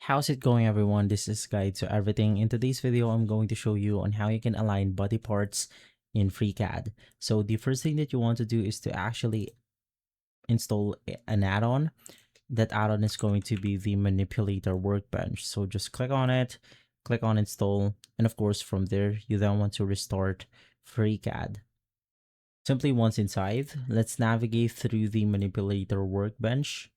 How's it going, everyone? This is Guide to Everything. In today's video, I'm going to show you on how you can align body parts in FreeCAD. So the first thing that you want to do is to actually install an add-on. That add-on is going to be the manipulator workbench. So just click on it, click on install, and of course from there, you then want to restart FreeCAD. Simply once inside, let's navigate through the manipulator workbench.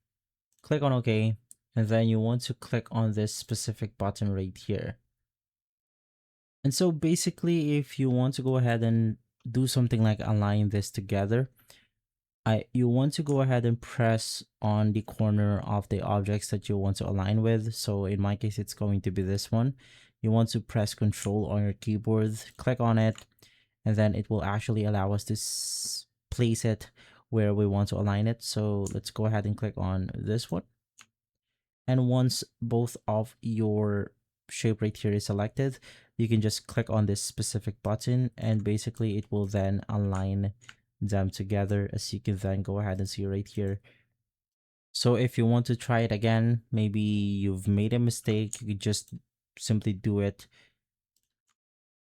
Click on OK, and then you want to click on this specific button right here. And so basically, if you want to go ahead and do something like align this together, you want to go ahead and press on the corner of the objects that you want to align with. So in my case, it's going to be this one. You want to press Control on your keyboard, click on it, and then it will actually allow us to place it where we want to align it. So let's go ahead and click on this one. And once both of your shape right here is selected, you can just click on this specific button and basically it will then align them together, as you can then go ahead and see right here. So if you want to try it again, maybe you've made a mistake, you could just simply do it.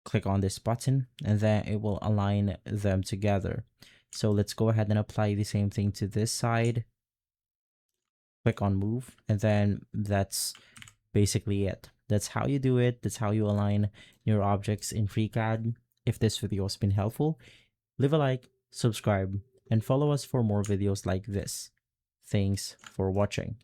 Click on this button and then it will align them together. So let's go ahead and apply the same thing to this side. Click on move, and then that's basically it. That's how you do it. That's how you align your objects in FreeCAD. If this video has been helpful, leave a like, subscribe, and follow us for more videos like this. Thanks for watching.